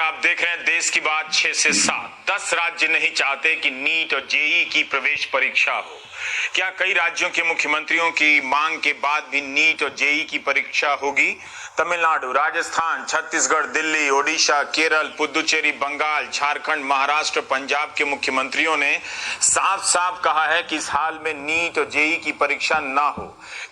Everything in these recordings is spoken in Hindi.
आप देख रहे हैं देश की बात 6 से 7। 10 राज्य नहीं चाहते कि नीट और जेई की प्रवेश परीक्षा हो। क्या कई राज्यों के मुख्यमंत्रियों की मांग के बाद भी नीट और जेई की परीक्षा होगी? तमिलनाडु, राजस्थान, छत्तीसगढ़, दिल्ली, ओडिशा, केरल, पुदुचेरी, बंगाल, झारखंड, महाराष्ट्र, पंजाब के मुख्यमंत्रियों ने साफ साफ कहा है कि इस हाल में नीट और जेई की परीक्षा ना हो।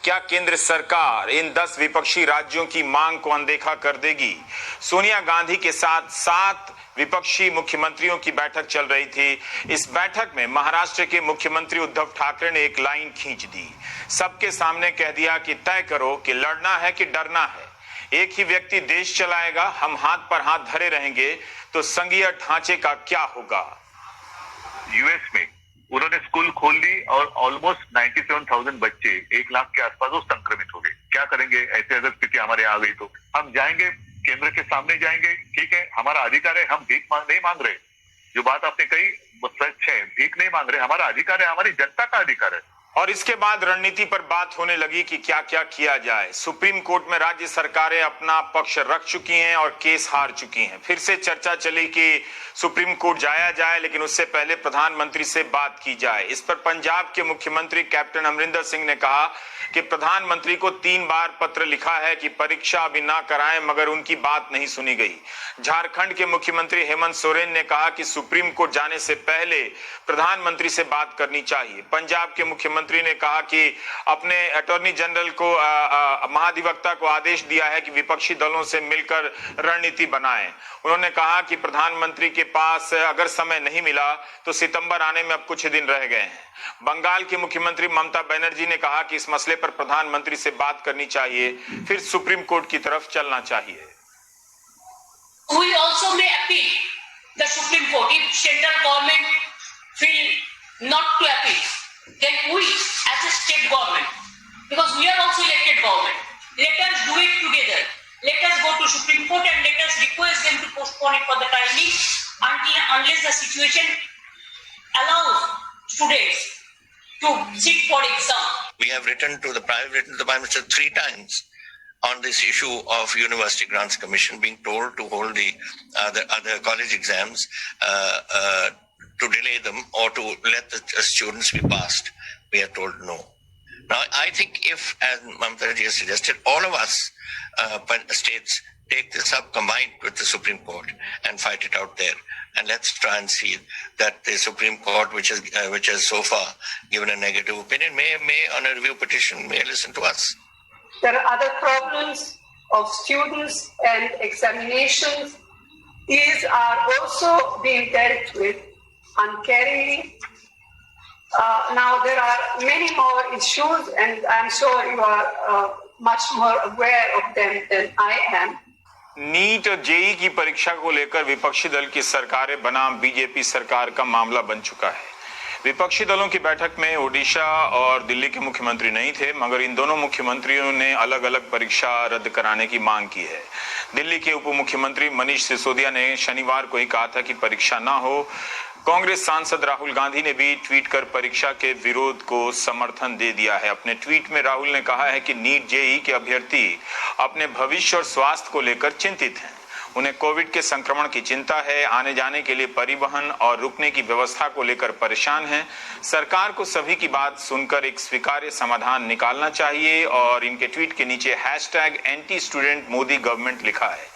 क्या केंद्र सरकार इन 10 विपक्षी राज्यों की मांग को अनदेखा कर देगी? सोनिया गांधी के साथ 7 विपक्षी मुख्यमंत्रियों की बैठक चल रही थी। इस बैठक में महाराष्ट्र के मुख्यमंत्री उद्धव ठाकरे ने एक लाइन खींच दी। सबके सामने कह दिया कि तय करो कि लड़ना है कि डरना है। एक ही व्यक्ति देश चलाएगा, हम हाथ पर हाथ धरे रहेंगे तो संघीय ढांचे का क्या होगा? यूएस में उन्होंने स्कूल खोल दी और ऑलमोस्ट 97,000 बच्चे 1 लाख के आसपास वो संक्रमित हो गए। क्या करेंगे ऐसे अगर स्थिति हमारे आ गई तो? हम जाएंगे, केंद्र के सामने जाएंगे, ठीक है, हमारा अधिकार है, हम भीख नहीं मांग रहे। जो बात आपने कही वो सच है, भीख नहीं मांग रहे, हमारा अधिकार है, हमारी जनता का अधिकार है। और इसके बाद रणनीति पर बात होने लगी कि क्या क्या किया जाए। सुप्रीम कोर्ट में राज्य सरकारें अपना पक्ष रख चुकी हैं और केस हार चुकी हैं। फिर से चर्चा चली कि सुप्रीम कोर्ट जाया जाए, लेकिन उससे पहले प्रधानमंत्री से बात की जाए। इस पर पंजाब के मुख्यमंत्री कैप्टन अमरिंदर सिंह ने कहा कि प्रधानमंत्री को 3 बार पत्र लिखा है कि परीक्षा अभी ना कराएं, मगर उनकी बात नहीं सुनी गई। झारखंड के मुख्यमंत्री हेमंत सोरेन ने कहा कि सुप्रीम कोर्ट जाने से पहले प्रधानमंत्री से बात करनी चाहिए। पंजाब के मुख्यमंत्री ने कहा कि अपने अटॉर्नी जनरल को महाधिवक्ता को आदेश दिया है कि विपक्षी दलों से मिलकर रणनीति बनाएं। उन्होंने कहा कि प्रधानमंत्री के पास अगर समय नहीं मिला तो सितंबर आने में अब कुछ दिन रह गए हैं। बंगाल की मुख्यमंत्री ममता बनर्जी ने कहा कि इस मसले पर प्रधानमंत्री से बात करनी चाहिए, फिर सुप्रीम कोर्ट की तरफ चलना चाहिए। We also may appeal the Supreme Court if central government feel not to appeal. Then we, as a state government, because we are also elected government, let us do it together. Let us go to Supreme Court and let us request them to postpone it for the time being unless the situation allows students to sit for exam. We have written to the Prime Minister 3 times on this issue of University Grants Commission being told to hold the other college exams, to delay them or to let the students be passed. We are told no. Now, I think if, as Mamata ji has suggested, all of us states take this up combined with the Supreme Court and fight it out there. And let's try and see that the Supreme Court, which has so far given a negative opinion, may on a review petition, may listen to us. There are other problems of students and examinations. These are also being dealt with uncaringly. Now there are many more issues, and I'm sure you are much more aware of them than I am. NEET और जेई की परीक्षा को लेकर विपक्षी दल की सरकारें बनाम बीजेपी सरकार का मामला बन चुका है। विपक्षी दलों की बैठक में ओडिशा और दिल्ली के मुख्यमंत्री नहीं थे, मगर इन दोनों मुख्यमंत्रियों ने अलग अलग परीक्षा रद्द कराने की मांग की है। दिल्ली के उप मुख्यमंत्री मनीष सिसोदिया ने शनिवार को ही कहा था कि परीक्षा ना हो। कांग्रेस सांसद राहुल गांधी ने भी ट्वीट कर परीक्षा के विरोध को समर्थन दे दिया है। अपने ट्वीट में राहुल ने कहा है कि नीट जेई के अभ्यर्थी अपने भविष्य और स्वास्थ्य को लेकर चिंतित हैं। उन्हें कोविड के संक्रमण की चिंता है, आने जाने के लिए परिवहन और रुकने की व्यवस्था को लेकर परेशान हैं। सरकार को सभी की बात सुनकर एक स्वीकार्य समाधान निकालना चाहिए और इनके ट्वीट के नीचे #anti-student-Modi गवर्नमेंट लिखा है।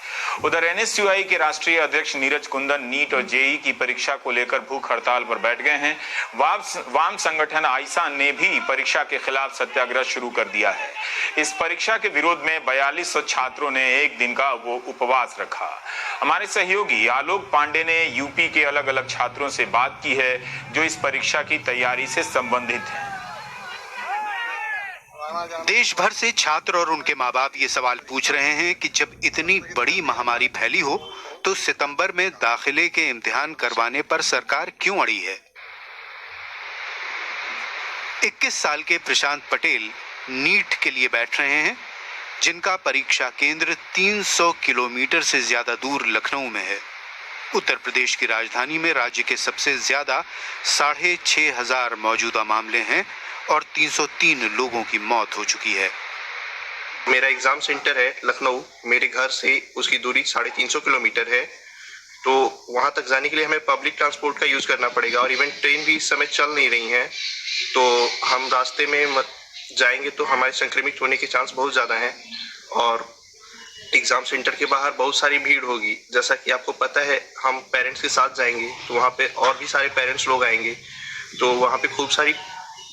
उधर एनएसयूआई के राष्ट्रीय अध्यक्ष नीरज कुंदन नीट और जेई की परीक्षा को लेकर भूख हड़ताल पर बैठ गए हैं। वाम संगठन आइसा ने भी परीक्षा के खिलाफ सत्याग्रह शुरू कर दिया है। इस परीक्षा के विरोध में 4200 छात्रों ने एक दिन का उपवास रखा। हमारे सहयोगी आलोक पांडे ने यूपी के अलग अलग छात्रों से बात की है जो इस परीक्षा की तैयारी से संबंधित हैं। देश भर से छात्र और उनके माँ बाप ये सवाल पूछ रहे हैं कि जब इतनी बड़ी महामारी फैली हो तो सितंबर में दाखिले के इम्तिहान करवाने पर सरकार क्यों अड़ी है। 21 साल के प्रशांत पटेल नीट के लिए बैठ रहे हैं, जिनका परीक्षा केंद्र 300 किलोमीटर से ज्यादा दूर लखनऊ में है। उत्तर प्रदेश की राजधानी में राज्य के सबसे ज्यादा 6,500 मौजूदा मामले हैं और 303 लोगों की मौत हो चुकी है। मेरा एग्जाम सेंटर है लखनऊ। मेरे घर से उसकी दूरी 350 किलोमीटर है। वहां तक जाने के लिए हमें पब्लिक ट्रांसपोर्ट का यूज करना पड़ेगा और इवन ट्रेन भी इस समय चल नहीं रही हैं, तो हम रास्ते में जाएंगे तो हमारे संक्रमित होने के चांस बहुत ज्यादा हैं और एग्जाम सेंटर के बाहर बहुत सारी भीड़ होगी। जैसा कि आपको पता है, हम पेरेंट्स के साथ जाएंगे तो वहाँ पे और भी सारे पेरेंट्स लोग आएंगे, तो वहाँ पे खूब सारी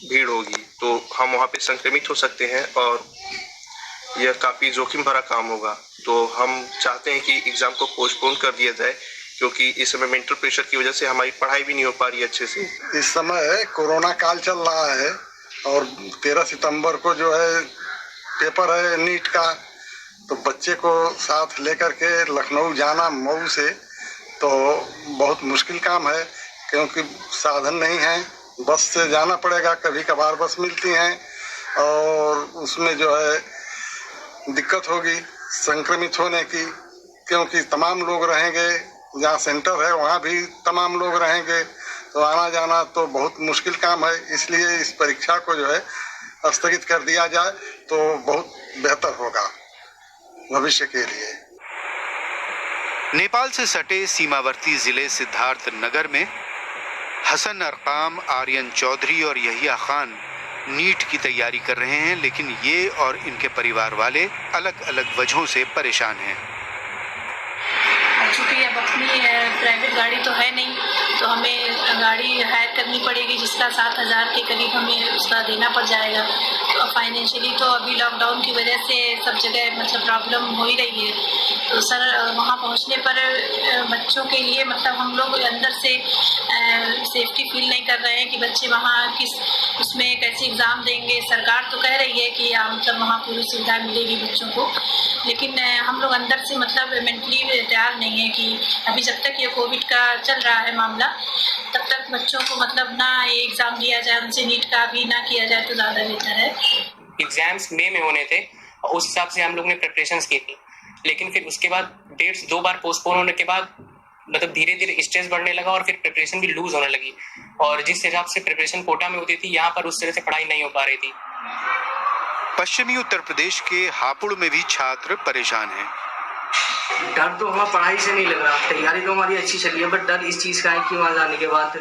भीड़ होगी, तो हम वहाँ पे संक्रमित हो सकते हैं और यह काफी जोखिम भरा काम होगा। तो हम चाहते हैं कि एग्जाम को पोस्टपोन कर दिया जाए, क्योंकि इस समय मेंटल प्रेशर की वजह से हमारी पढ़ाई भी नहीं हो पा रही है अच्छे से। इस समय कोरोना काल चल रहा है और 13 सितंबर को जो है पेपर है नीट का, तो बच्चे को साथ लेकर के लखनऊ जाना मऊ से तो बहुत मुश्किल काम है, क्योंकि साधन नहीं है, बस से जाना पड़ेगा। कभी कभार बस मिलती हैं और उसमें जो है दिक्कत होगी संक्रमित होने की, क्योंकि तमाम लोग रहेंगे, जहाँ सेंटर है वहाँ भी तमाम लोग रहेंगे, तो आना जाना तो बहुत मुश्किल काम है। इसलिए इस परीक्षा को जो है स्थगित कर दिया जाए तो बहुत बेहतर होगा भविष्य के लिए। नेपाल से सटे सीमावर्ती जिले सिद्धार्थ नगर में हसन अरकाम, आर्यन चौधरी और यहिया खान नीट की तैयारी कर रहे हैं, लेकिन ये और इनके परिवार वाले अलग अलग वजहों से परेशान हैं। चूँकि अब अपनी प्राइवेट गाड़ी तो है नहीं, तो हमें गाड़ी हायर करनी पड़ेगी, जिसका 7,000 के करीब हमें उसका देना पड़ जाएगा। तो फाइनेंशियली तो अभी लॉकडाउन की वजह से सब जगह मतलब प्रॉब्लम हो ही रही है। तो सर वहाँ पहुँचने पर बच्चों के लिए मतलब हम लोग अंदर से सेफ्टी फील नहीं कर रहे हैं कि बच्चे वहाँ किस उसमें कैसे एग्ज़ाम देंगे। सरकार तो कह रही है कि मतलब वहाँ पूरी सुविधा मिलेगी बच्चों को, लेकिन हम लोग अंदर से मतलब मेंटली तैयार नहीं है कि अभी जब तक ये कोविड का चल रहा है मामला, तब तक बच्चों को मतलब ना ये एग्ज़ाम दिया जाए, उनसे नीट का भी ना किया जाए तो ज़्यादा बेहतर है। एग्जाम्स मई में होने थे और उस हिसाब से हम लोग ने प्रिपरेशंस की थी, लेकिन फिर उसके बाद डेट्स 2 बार पोस्टपोन होने के बाद मतलब धीरे धीरे स्ट्रेस बढ़ने लगा और फिर प्रिपरेशन भी लूज होने लगी, और जिस हिसाब से प्रिपरेशन कोटा में होती थी, यहाँ पर उस तरह से पढ़ाई नहीं हो पा रही थी। पश्चिमी उत्तर प्रदेश के हापुड़ में भी छात्र परेशान हैं। डर तो हमारा पढ़ाई से नहीं लग रहा, तैयारी तो हमारी अच्छी चली है, बट डर इस चीज़ का है कि वहाँ जाने के बाद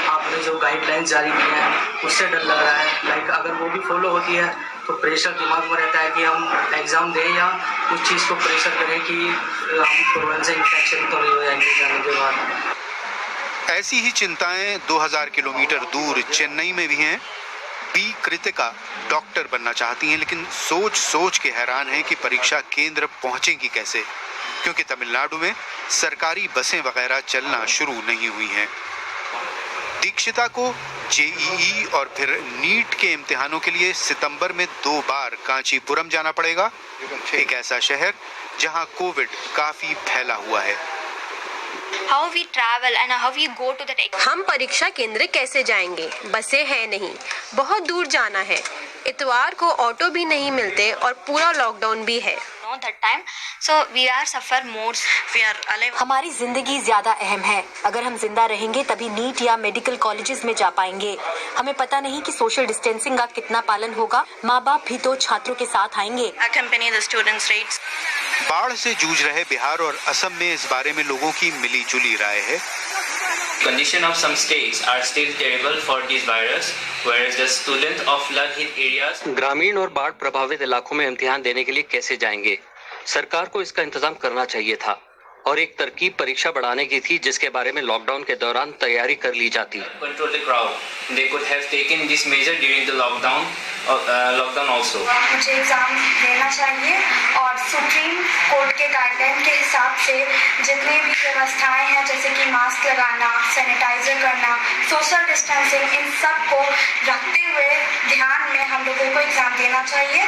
आपने जो गाइडलाइंस जारी की हैं उससे डर लग रहा है। लाइक अगर वो भी फॉलो होती है तो प्रेशर दिमाग में रहता है कि हम एग्ज़ाम दें या उस चीज़ को प्रेशर करें कि हम कोरोना से इन्फेक्शन तो नहीं हो जाएंगे जाने के बाद। ऐसी ही चिंताएं 2000 किलोमीटर दूर चेन्नई में भी हैं। बी कृतिका डॉक्टर बनना चाहती हैं, लेकिन सोच सोच के हैरान हैं कि परीक्षा केंद्र पहुंचेंगी कैसे, क्योंकि तमिलनाडु में सरकारी बसें वगैरह चलना शुरू नहीं हुई हैं। दीक्षिता को जेईई और फिर नीट के इम्तिहानों के लिए सितंबर में 2 बार कांचीपुरम जाना पड़ेगा, एक ऐसा शहर जहां कोविड काफी फैला हुआ है। How we travel and how we go to that exam. हम परीक्षा केंद्र कैसे जाएंगे? बसें हैं नहीं, बहुत दूर जाना है, इतवार को ऑटो भी नहीं मिलते और पूरा लॉकडाउन भी है। That time, so we are suffer more. We are alive. हमारी जिंदगी ज्यादा अहम है। अगर हम जिंदा रहेंगे तभी नीट या मेडिकल कॉलेजेस में जा पाएंगे। हमें पता नहीं कि सोशल डिस्टेंसिंग का कितना पालन होगा। माँ बाप भी तो छात्रों के साथ आएंगे। Accompany the students' rates. बाढ़ से जूझ रहे बिहार और असम में इस बारे में लोगों की मिली-जुली राय है। Condition of some states are still terrible for this virus, whereas the students of flood-hit areas. ग्रामीण और बाढ़ प्रभावित इलाकों में इम्तिहान देने के लिए कैसे जाएंगे? सरकार को इसका इंतजाम करना चाहिए था और एक तरकीब परीक्षा बढ़ाने की थी, जिसके बारे में लॉकडाउन के दौरान तैयारी कर ली जाती। Control the crowd. They could have taken this measure during the lockdown also. मुझे एग्जाम देना चाहिए और सुप्रीम कोर्ट के गाइडलाइन के हिसाब से जितनी भी व्यवस्थाएं हैं, जैसे कि मास्क लगाना, सैनिटाइजर करना, सोशल डिस्टेंसिंग, इन सब को रखते हुए ध्यान में हम लोगों को एग्जाम देना चाहिए।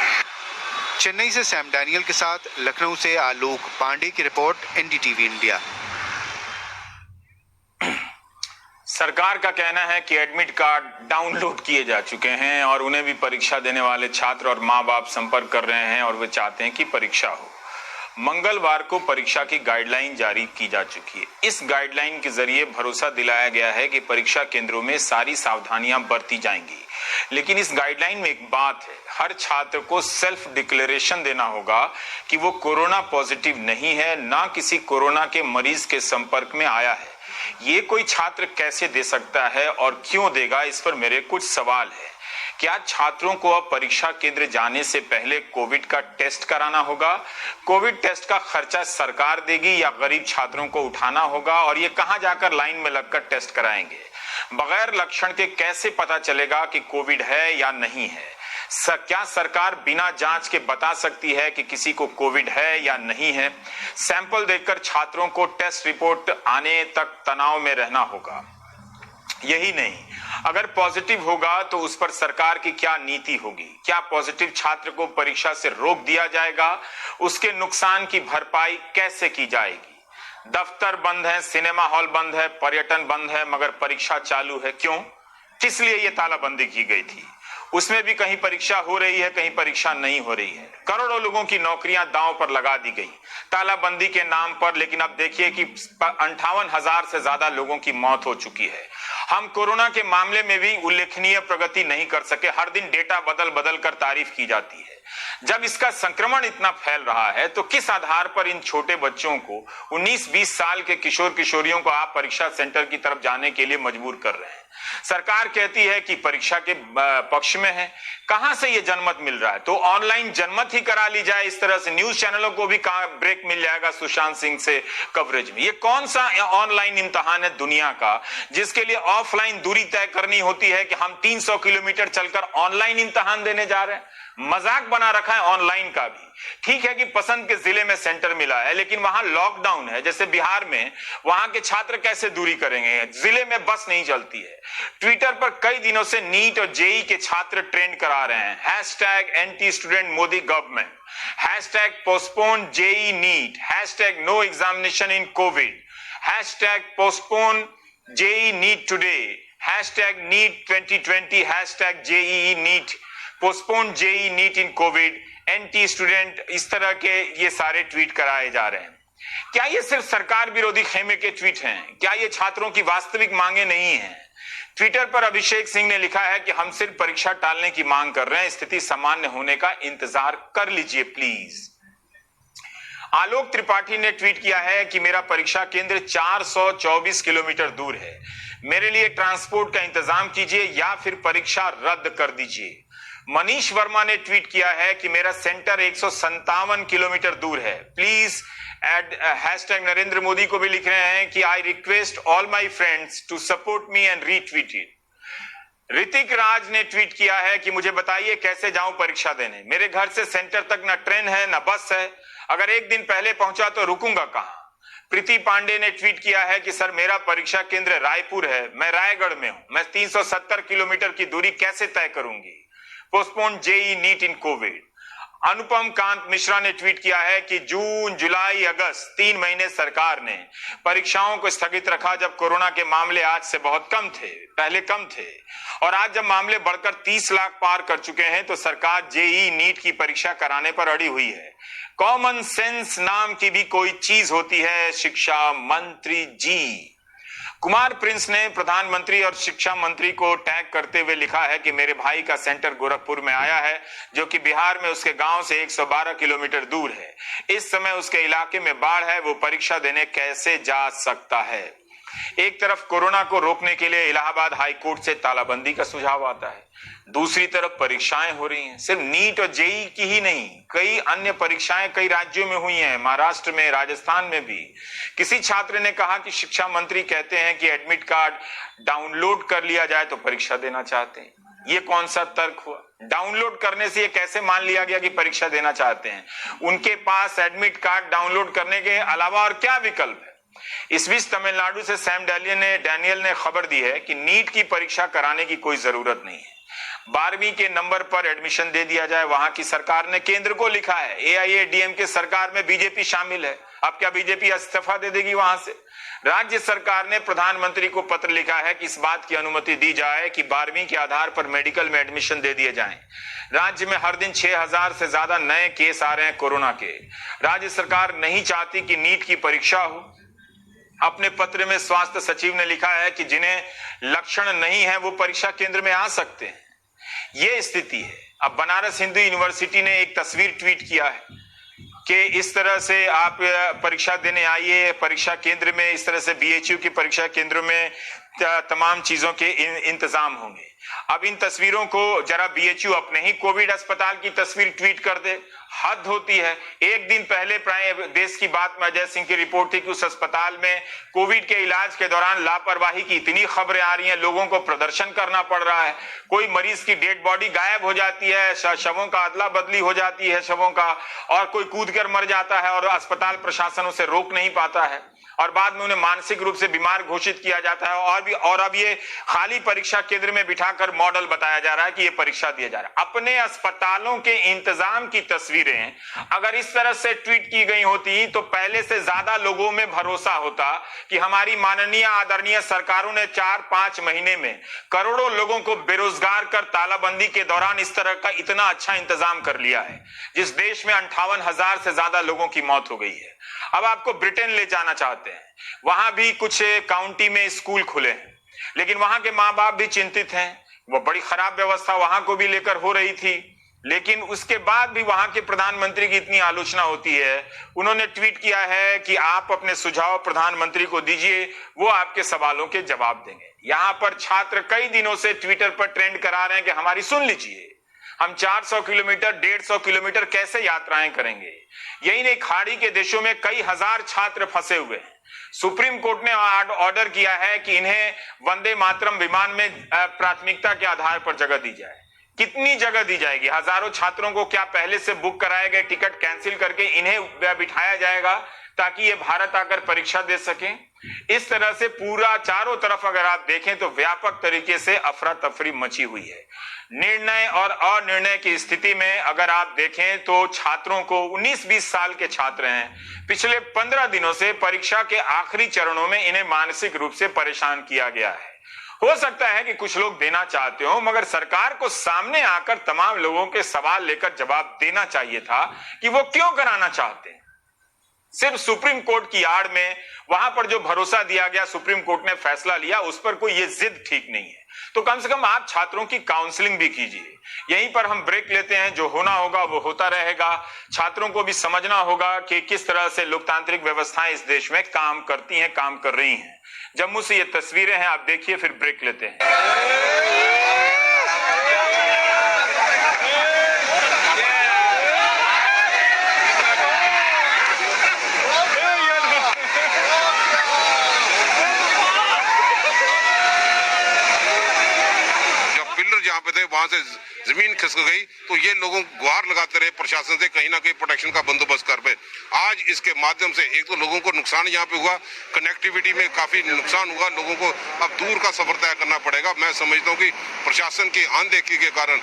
चेन्नई से सैम डैनियल के साथ लखनऊ से आलोक पांडे की रिपोर्ट, एनडीटीवी इंडिया। सरकार का कहना है कि एडमिट कार्ड डाउनलोड किए जा चुके हैं और उन्हें भी परीक्षा देने वाले छात्र और मां बाप संपर्क कर रहे हैं और वे चाहते हैं कि परीक्षा हो। मंगलवार को परीक्षा की गाइडलाइन जारी की जा चुकी है। इस गाइडलाइन के जरिए भरोसा दिलाया गया है कि परीक्षा केंद्रों में सारी सावधानियां बरती जाएंगी लेकिन इस गाइडलाइन में एक बात है, हर छात्र को सेल्फ डिक्लेरेशन देना होगा कि वो कोरोना पॉजिटिव नहीं है, ना किसी कोरोना के मरीज के संपर्क में आया है। ये कोई छात्र कैसे दे सकता है और क्यों देगा, इस पर मेरे कुछ सवाल है। क्या छात्रों को अब परीक्षा केंद्र जाने से पहले कोविड का टेस्ट कराना होगा? कोविड टेस्ट का खर्चा सरकार देगी या गरीब छात्रों को उठाना होगा? और ये कहां जाकर लाइन में लगकर टेस्ट कराएंगे? बगैर लक्षण के कैसे पता चलेगा कि कोविड है या नहीं है? क्या सरकार बिना जांच के बता सकती है कि किसी को कोविड है या नहीं है? सैंपल देखकर छात्रों को टेस्ट रिपोर्ट आने तक तनाव में रहना होगा। यही नहीं, अगर पॉजिटिव होगा तो उस पर सरकार की क्या नीति होगी? क्या पॉजिटिव छात्र को परीक्षा से रोक दिया जाएगा? उसके नुकसान की भरपाई कैसे की जाएगी? दफ्तर बंद है, सिनेमा हॉल बंद है, पर्यटन बंद है, मगर परीक्षा चालू है। क्यों? किस लिए ये तालाबंदी की गई थी? उसमें भी कहीं परीक्षा हो रही है, कहीं परीक्षा नहीं हो रही है। करोड़ों लोगों की नौकरियां दांव पर लगा दी गई तालाबंदी के नाम पर, लेकिन अब देखिए कि 58,000 से ज्यादा लोगों की मौत हो चुकी है। हम कोरोना के मामले में भी उल्लेखनीय प्रगति नहीं कर सके। हर दिन डेटा बदल बदल कर तारीफ की जाती है। जब इसका संक्रमण इतना फैल रहा है तो किस आधार पर इन छोटे बच्चों को, 19-20 साल के किशोर किशोरियों को आप परीक्षा सेंटर की तरफ जाने के लिए मजबूर कर रहे हैं? सरकार कहती है कि परीक्षा के पक्ष में है। कहां से ये जनमत मिल रहा है? तो ऑनलाइन जनमत ही करा ली जाए। इस तरह से न्यूज चैनलों को भी ब्रेक मिल जाएगा सुशांत सिंह से कवरेज में। ये कौन सा ऑनलाइन इम्तिहान है दुनिया का जिसके लिए ऑफलाइन दूरी तय करनी होती है कि हम 300 किलोमीटर चलकर ऑनलाइन इम्तिहान देने जा रहे हैं? मजाक बना रखा है ऑनलाइन का भी। ठीक है कि पसंद के जिले में सेंटर मिला है, लेकिन वहां लॉकडाउन है। जैसे बिहार में, वहां के छात्र कैसे दूरी करेंगे? जिले में बस नहीं चलती है। ट्विटर पर कई दिनों से नीट और जेई के छात्र ट्रेंड करा रहे हैं। Hashtag anti student Modi government, hashtag postpone JEE NEET, hashtag no examination in COVID, hashtag postpone JEE NEET today, hashtag NEET 2020, hashtag JEE NEET, postpone JEE NEET in COVID, anti student, इस तरह के ये सारे ट्वीट कराए जा रहे हैं। क्या ये सिर्फ सरकार विरोधी खेमे के ट्वीट हैं? क्या ये छात्रों की वास्तविक मांगे नहीं हैं? ट्विटर पर अभिषेक सिंह ने लिखा है कि हम सिर्फ परीक्षा टालने की मांग कर रहे हैं, स्थिति सामान्य होने का इंतजार कर लीजिए प्लीज। आलोक त्रिपाठी ने ट्वीट किया है कि मेरा परीक्षा केंद्र 424 किलोमीटर दूर है, मेरे लिए ट्रांसपोर्ट का इंतजाम कीजिए या फिर परीक्षा रद्द कर दीजिए। मनीष वर्मा ने ट्वीट किया है कि मेरा सेंटर 157 किलोमीटर दूर है, please add hashtag Narendra Modi को भी लिख रहे हैं कि I request all my friends to support me and retweet it. Hrithik Raj ने ट्वीट किया है कि मुझे बताइए कैसे जाऊं परीक्षा देने, मेरे घर से सेंटर तक न ट्रेन है न बस है, अगर एक दिन पहले पहुंचा तो रुकूंगा कहां। प्रीति पांडे ने ट्वीट किया है कि सर मेरा परीक्षा केंद्र रायपुर है, मैं रायगढ़ में हूं, मैं 370 किलोमीटर की दूरी कैसे तय करूंगी। Postpone JEE NEET in COVID. Anupam Kant Mishra ने ट्वीट किया है कि जून, जुलाई, अगस्त 3 महीने सरकार ने परीक्षाओं को स्थगित रखा जब कोरोना के मामले आज से बहुत कम थे, पहले कम थे, और आज जब मामले बढ़कर 30 लाख पार कर चुके हैं तो सरकार जेई नीट की परीक्षा कराने पर अड़ी हुई है। कॉमन सेंस नाम की भी कोई चीज होती है शिक्षा मंत्री जी। कुमार प्रिंस ने प्रधानमंत्री और शिक्षा मंत्री को टैग करते हुए लिखा है कि मेरे भाई का सेंटर गोरखपुर में आया है, जो कि बिहार में उसके गांव से 112 किलोमीटर दूर है। इस समय उसके इलाके में बाढ़ है, वो परीक्षा देने कैसे जा सकता है। एक तरफ कोरोना को रोकने के लिए इलाहाबाद हाई कोर्ट से तालाबंदी का सुझाव आता है, दूसरी तरफ परीक्षाएं हो रही हैं। सिर्फ नीट और जेई की ही नहीं, कई अन्य परीक्षाएं कई राज्यों में हुई हैं, महाराष्ट्र में, राजस्थान में भी। किसी छात्र ने कहा कि शिक्षा मंत्री कहते हैं कि एडमिट कार्ड डाउनलोड कर लिया जाए तो परीक्षा देना चाहते हैं। ये कौन सा तर्क हुआ? डाउनलोड करने से ये कैसे मान लिया गया कि परीक्षा देना चाहते हैं? उनके पास एडमिट कार्ड डाउनलोड करने के अलावा और क्या विकल्प है? इस बीच तमिलनाडु से सैम डैनियल ने खबर दी है कि नीट की परीक्षा कराने की कोई जरूरत नहीं है, 12वीं के नंबर पर एडमिशन दे दिया जाए। वहां की सरकार ने केंद्र को लिखा है, AIADMK सरकार में बीजेपी शामिल है, अब क्या बीजेपी इस्तीफा दे देगी वहां से? राज्य सरकार ने प्रधानमंत्री को पत्र लिखा है कि इस बात की अनुमति दी जाए कि 12वीं के आधार पर मेडिकल में एडमिशन दे दिए जाएं। राज्य में हर दिन 6000 से ज्यादा नए केस आ रहे हैं कोरोना के। राज्य सरकार नहीं चाहती कि नीट की परीक्षा हो। अपने पत्र में स्वास्थ्य सचिव ने लिखा है कि जिन्हें लक्षण नहीं है वो परीक्षा केंद्र में आ सकते हैं। ये स्थिति है। अब बनारस हिंदू यूनिवर्सिटी ने एक तस्वीर ट्वीट किया है कि इस तरह से आप परीक्षा देने आइए, परीक्षा केंद्र में इस तरह से BHU की परीक्षा केंद्रों में तमाम चीजों के इंतजाम होंगे। अब इन तस्वीरों को जरा BHU अपने ही कोविड अस्पताल की तस्वीर ट्वीट कर दे, हद होती है। एक दिन पहले प्राय देश की बात में अजय सिंह की रिपोर्ट थी कि उस अस्पताल में कोविड के इलाज के दौरान लापरवाही की इतनी खबरें आ रही हैं, लोगों को प्रदर्शन करना पड़ रहा है, कोई मरीज की डेड बॉडी गायब हो जाती है, शवों का अदला बदली हो जाती है शवों का, और कोई कूद कर मर जाता है और अस्पताल प्रशासन उसे रोक नहीं पाता है, और बाद में उन्हें मानसिक रूप से बीमार घोषित किया जाता है। और अब ये खाली परीक्षा केंद्र में बिठाकर मॉडल बताया जा रहा है कि ये परीक्षा दिया जा रहा है। अपने अस्पतालों के इंतजाम की तस्वीरें अगर इस तरह से ट्वीट की गई होती तो पहले से ज्यादा लोगों में भरोसा होता कि हमारी माननीय आदरणीय सरकारों ने 4-5 महीने में करोड़ों लोगों को बेरोजगार कर तालाबंदी के दौरान इस तरह का इतना अच्छा इंतजाम कर लिया है, जिस देश में 58,000 से ज्यादा लोगों की मौत हो गई है। अब आपको ब्रिटेन ले जाना चाहते हैं, वहां भी कुछ काउंटी में स्कूल खुले हैं, लेकिन वहां के माँ बाप भी चिंतित हैं। वो बड़ी खराब व्यवस्था वहां को भी लेकर हो रही थी, लेकिन उसके बाद भी वहां के प्रधानमंत्री की इतनी आलोचना होती है। उन्होंने ट्वीट किया है कि आप अपने सुझाव प्रधानमंत्री को दीजिए, वो आपके सवालों के जवाब देंगे। यहां पर छात्र कई दिनों से ट्विटर पर ट्रेंड करा रहे हैं कि हमारी सुन लीजिए, हम 400 किलोमीटर 150 किलोमीटर कैसे यात्राएं करेंगे। यही नहीं, खाड़ी के देशों में कई हजार छात्र फंसे हुए हैं। सुप्रीम कोर्ट ने ऑर्डर किया है कि इन्हें वंदे मातरम विमान में प्राथमिकता के आधार पर जगह दी जाए। कितनी जगह दी जाएगी? हजारों छात्रों को क्या पहले से बुक कराए गए टिकट कैंसिल करके इन्हें बिठाया जाएगा ताकि ये भारत आकर परीक्षा दे सकें? इस तरह से पूरा चारों तरफ अगर आप देखें तो व्यापक तरीके से अफरा तफरी मची हुई है। निर्णय और अनिर्णय की स्थिति में अगर आप देखें तो छात्रों को 19-20 साल के छात्र हैं, पिछले 15 दिनों से परीक्षा के आखिरी चरणों में इन्हें मानसिक रूप से परेशान किया गया है। हो सकता है कि कुछ लोग देना चाहते हो, मगर सरकार को सामने आकर तमाम लोगों के सवाल लेकर जवाब देना चाहिए था कि वो क्यों कराना चाहते हैं। सिर्फ सुप्रीम कोर्ट की आड़ में वहां पर जो भरोसा दिया गया, सुप्रीम कोर्ट ने फैसला लिया, उस पर कोई ये जिद ठीक नहीं है। तो कम से कम आप छात्रों की काउंसलिंग भी कीजिए। यहीं पर हम ब्रेक लेते हैं, जो होना होगा वो होता रहेगा। छात्रों को भी समझना होगा कि किस तरह से लोकतांत्रिक व्यवस्थाएं इस देश में काम करती हैं, काम कर रही हैं। जम्मू से ये तस्वीरें हैं, आप देखिए, फिर ब्रेक लेते हैं। जहाँ पे थे वहां से जमीन खिसक गई, तो ये लोगों गुहार लगाते रहे प्रशासन से कहीं ना कहीं प्रोटेक्शन का बंदोबस्त कर पे। आज इसके माध्यम से एक तो लोगों को नुकसान यहाँ पे हुआ, कनेक्टिविटी में काफी नुकसान हुआ, लोगों को अब दूर का सफर तय करना पड़ेगा। मैं समझता हूँ कि प्रशासन की अनदेखी के कारण